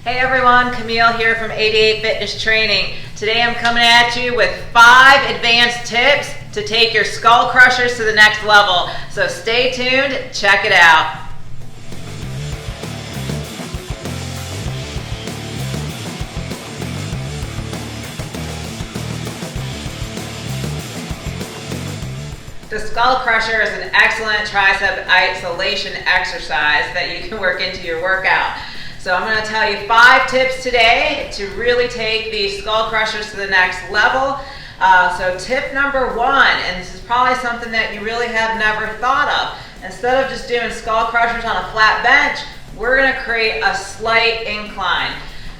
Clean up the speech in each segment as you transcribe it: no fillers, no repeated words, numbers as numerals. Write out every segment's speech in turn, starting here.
Hey everyone, Camille here from 88 Fitness Training. Today I'm coming at you with 5 advanced tips to take your skull crushers to the next level. So stay tuned, check it out. The skull crusher is an excellent tricep isolation exercise that you can work into your workout. So I'm going to tell you 5 tips today to really take these skull crushers to the next level. So tip number 1, and this is probably something that you really have never thought of. Instead of just doing skull crushers on a flat bench, we're going to create a slight incline.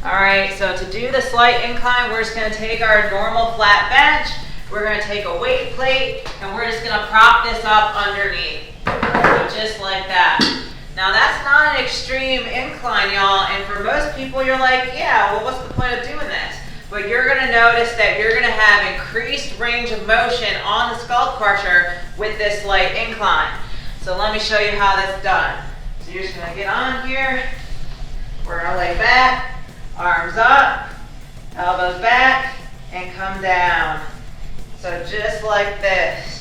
Alright, so to do the slight incline, we're just going to take our normal flat bench, we're going to take a weight plate, and we're just going to prop this up underneath. So just like that. Now that's not an extreme incline, y'all, and for most people you're like, yeah, well what's the point of doing this? But you're going to notice that you're going to have increased range of motion on the skull crusher with this slight incline. So let me show you how that's done. So you're just going to get on here, we're going to lay back, arms up, elbows back, and come down. So just like this.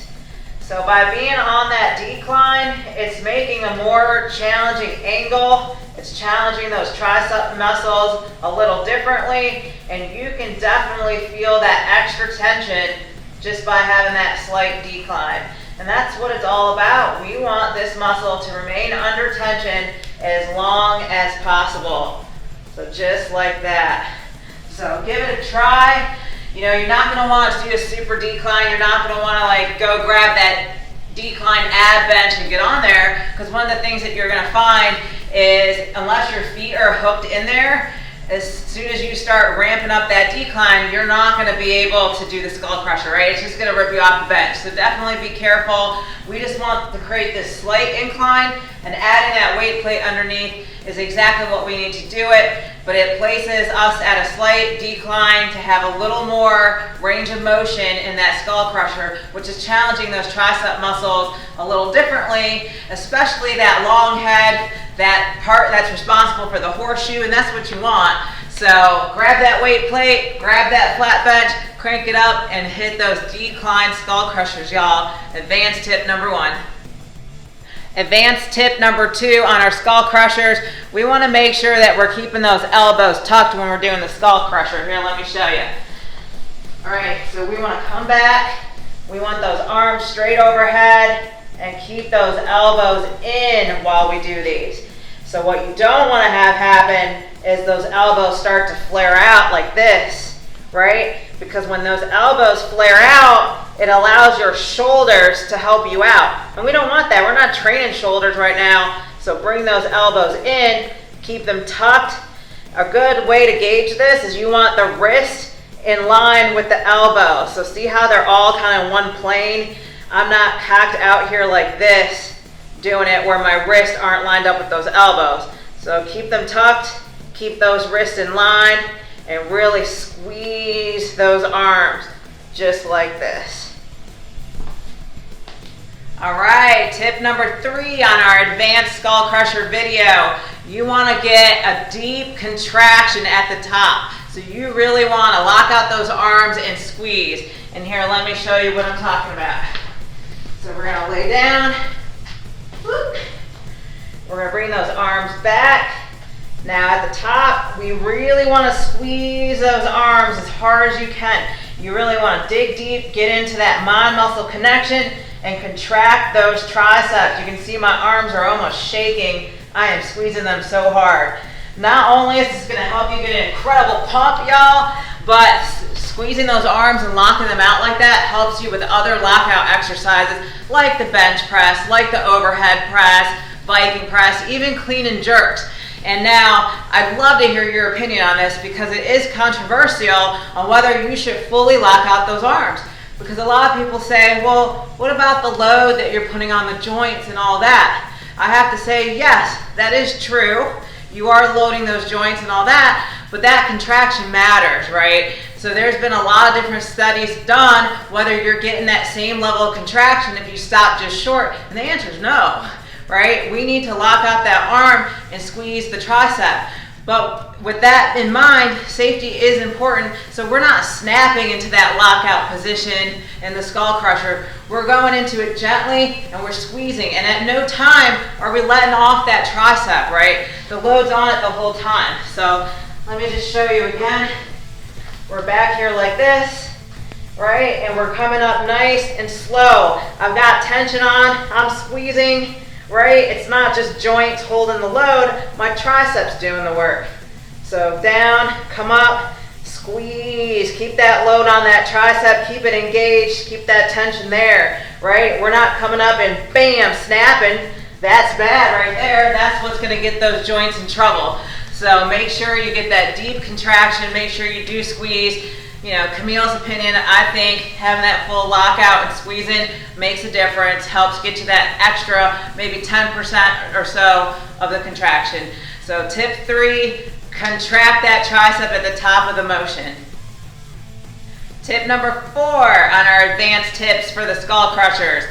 So by being on that decline, it's making a more challenging angle. It's challenging those tricep muscles a little differently, and you can definitely feel that extra tension just by having that slight decline. And that's what it's all about. We want this muscle to remain under tension as long as possible. So just like that. So give it a try. You know, you're not going to want to do a super decline. You're not going to want to like go grab that decline ab bench and get on there, because one of the things that you're going to find is unless your feet are hooked in there, as soon as you start ramping up that decline, you're not going to be able to do the skull crusher, right? It's just going to rip you off the bench. So definitely be careful. We just want to create this slight incline, and adding that weight plate underneath is exactly what we need to do it. But it places us at a slight decline to have a little more range of motion in that skull crusher, which is challenging those tricep muscles a little differently, especially that long head, that part that's responsible for the horseshoe, and that's what you want. So grab that weight plate, grab that flat bench, crank it up, and hit those decline skull crushers, y'all. Advanced tip number 1. Advanced tip number 2 on our skull crushers, we want to make sure that we're keeping those elbows tucked when we're doing the skull crusher. Here, let me show you. Alright, so we want to come back, we want those arms straight overhead, and keep those elbows in while we do these. So what you don't want to have happen is those elbows start to flare out like this, right? Because when those elbows flare out, it allows your shoulders to help you out. And we don't want that. We're not training shoulders right now. So bring those elbows in, keep them tucked. A good way to gauge this is you want the wrist in line with the elbow. So see how they're all kind of one plane? I'm not cocked out here like this, doing it where my wrists aren't lined up with those elbows. So keep them tucked, keep those wrists in line, and really squeeze those arms just like this. Alright, tip number 3 on our advanced skull crusher video. You want to get a deep contraction at the top. So you really want to lock out those arms and squeeze. And here, let me show you what I'm talking about. So we're going to lay down. Whoop. We're going to bring those arms back. Now at the top, we really want to squeeze those arms as hard as you can. You really want to dig deep, get into that mind-muscle connection, and contract those triceps. You can see my arms are almost shaking. I am squeezing them so hard. Not only is this going to help you get an incredible pump, y'all, but squeezing those arms and locking them out like that helps you with other lockout exercises like the bench press, like the overhead press, Viking press, even clean and jerks. And now, I'd love to hear your opinion on this, because it is controversial on whether you should fully lock out those arms. Because a lot of people say, well, what about the load that you're putting on the joints and all that? I have to say, yes, that is true. You are loading those joints and all that, but that contraction matters, right? So there's been a lot of different studies done whether you're getting that same level of contraction if you stop just short, and the answer is no. Right? We need to lock out that arm and squeeze the tricep. But with that in mind, safety is important. So we're not snapping into that lockout position in the skull crusher. We're going into it gently and we're squeezing. And at no time are we letting off that tricep, right? The load's on it the whole time. So let me just show you again. We're back here like this, right? And we're coming up nice and slow. I've got tension on, I'm squeezing. Right? It's not just joints holding the load, my triceps doing the work. So down, come up, squeeze, keep that load on that tricep, keep it engaged, keep that tension there, right? We're not coming up and bam, snapping. That's bad right there. That's what's gonna get those joints in trouble. So make sure you get that deep contraction, make sure you do squeeze. You know, Camille's opinion, I think having that full lockout and squeezing makes a difference, helps get you that extra, maybe 10% or so of the contraction. So tip 3, contract that tricep at the top of the motion. Tip number 4 on our advanced tips for the skull crushers.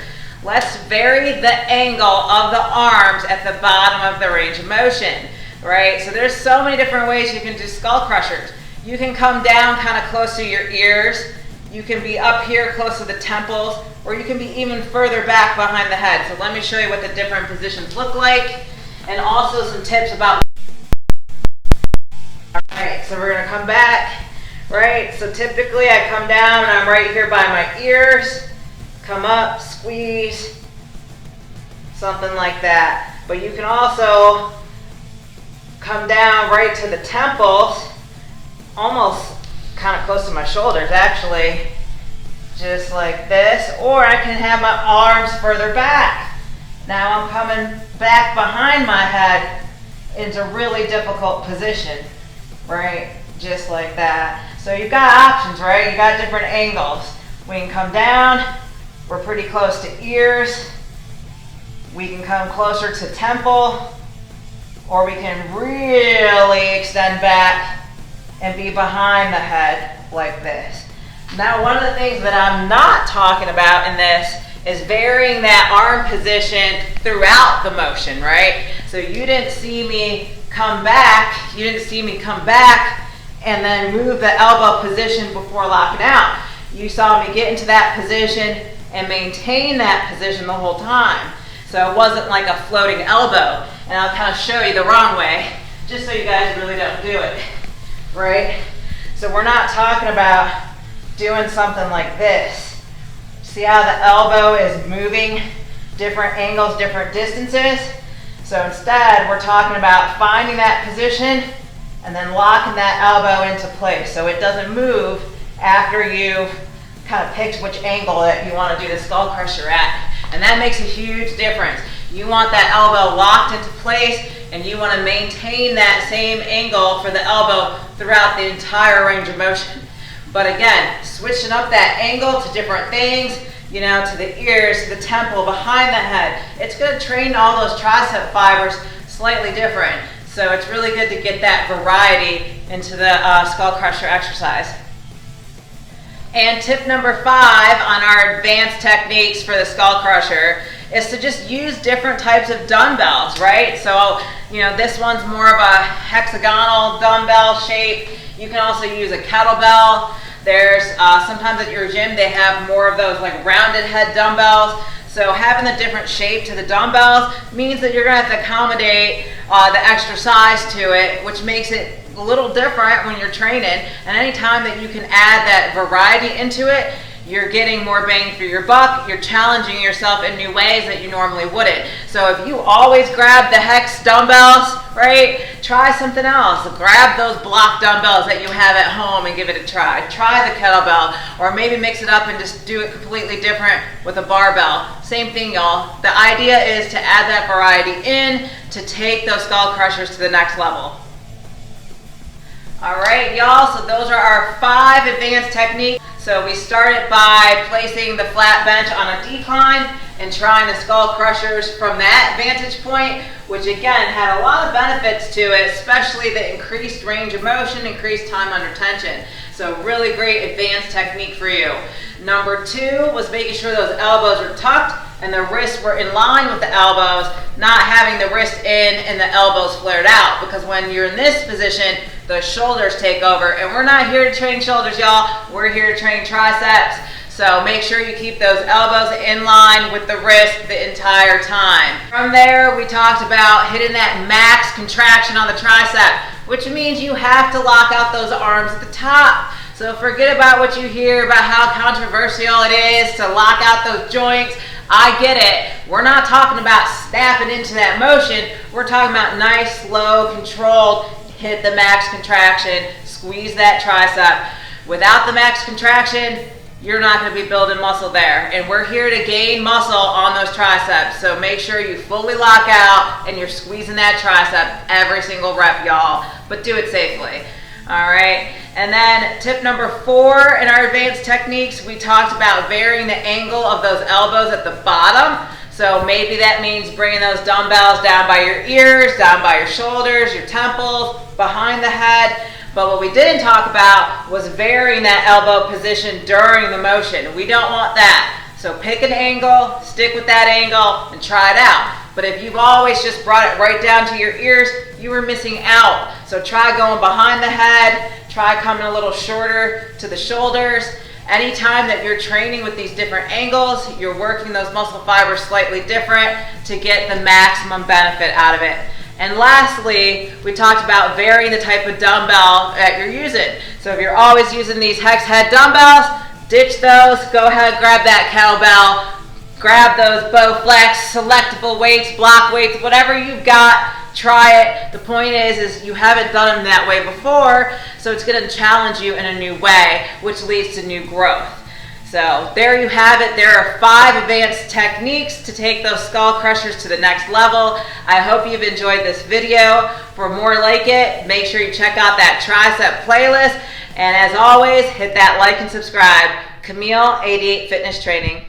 Let's vary the angle of the arms at the bottom of the range of motion, right? So there's so many different ways you can do skull crushers. You can come down kind of close to your ears. You can be up here close to the temples, or you can be even further back behind the head. So let me show you what the different positions look like, and also some tips about. All right, so we're gonna come back, right? So typically I come down and I'm right here by my ears, come up, squeeze, something like that. But you can also come down right to the temples, almost kind of close to my shoulders actually, just like this, or I can have my arms further back. Now I'm coming back behind my head into really difficult position, right? Just like that. So you've got options, right? You got different angles. We can come down, we're pretty close to ears, we can come closer to temple, or we can really extend back and be behind the head like this. Now, one of the things that I'm not talking about in this is varying that arm position throughout the motion, right? So you didn't see me come back, and then move the elbow position before locking out. You saw me get into that position and maintain that position the whole time. So it wasn't like a floating elbow. And I'll kind of show you the wrong way, just so you guys really don't do it. Right? So we're not talking about doing something like this. See how the elbow is moving different angles, different distances? So instead, we're talking about finding that position and then locking that elbow into place so it doesn't move after you've kind of picked which angle that you want to do the skull crusher at. And that makes a huge difference. You want that elbow locked into place, and you want to maintain that same angle for the elbow throughout the entire range of motion. But again, switching up that angle to different things, you know, to the ears, to the temple, behind the head, it's going to train all those tricep fibers slightly different. So it's really good to get that variety into the skull crusher exercise. And tip number 5 on our advanced techniques for the skull crusher is to just use different types of dumbbells, right? So, you know, this one's more of a hexagonal dumbbell shape. You can also use a kettlebell. There's sometimes at your gym they have more of those like rounded head dumbbells. So having the different shape to the dumbbells means that you're going to have to accommodate the extra size to it, which makes it a little different when you're training. And anytime that you can add that variety into it, you're getting more bang for your buck. You're challenging yourself in new ways that you normally wouldn't. So if you always grab the hex dumbbells, right, try something else. Grab those block dumbbells that you have at home and give it a try. Try the kettlebell, or maybe mix it up and just do it completely different with a barbell. Same thing, y'all. The idea is to add that variety in to take those skull crushers to the next level. All right, y'all, so those are our 5 advanced techniques. So we started by placing the flat bench on a decline and trying the skull crushers from that vantage point, which again had a lot of benefits to it, especially the increased range of motion, increased time under tension. So really great advanced technique for you. Number 2 was making sure those elbows are tucked and the wrists were in line with the elbows, not having the wrist in and the elbows flared out. Because when you're in this position, the shoulders take over. And we're not here to train shoulders, y'all. We're here to train triceps. So make sure you keep those elbows in line with the wrist the entire time. From there, we talked about hitting that max contraction on the tricep, which means you have to lock out those arms at the top. So forget about what you hear about how controversial it is to lock out those joints. I get it. We're not talking about snapping into that motion. We're talking about nice, slow, controlled, hit the max contraction, squeeze that tricep. Without the max contraction, you're not going to be building muscle there. And we're here to gain muscle on those triceps. So make sure you fully lock out and you're squeezing that tricep every single rep, y'all. But do it safely. All right. And then tip number 4 in our advanced techniques, we talked about varying the angle of those elbows at the bottom. So maybe that means bringing those dumbbells down by your ears, down by your shoulders, your temples, behind the head. But what we didn't talk about was varying that elbow position during the motion. We don't want that. So pick an angle, stick with that angle, and try it out. But if you've always just brought it right down to your ears, you were missing out. So try going behind the head, try coming a little shorter to the shoulders. Anytime that you're training with these different angles, you're working those muscle fibers slightly different to get the maximum benefit out of it. And lastly, we talked about varying the type of dumbbell that you're using. So if you're always using these hex head dumbbells, ditch those, go ahead, grab that kettlebell, grab those Bowflex, selectable weights, block weights, whatever you've got, try it. The point is you haven't done them that way before, so it's going to challenge you in a new way, which leads to new growth. So there you have it. There are 5 advanced techniques to take those skull crushers to the next level. I hope you've enjoyed this video. For more like it, make sure you check out that tricep playlist. And as always, hit that like and subscribe. Camille, 88 Fitness Training.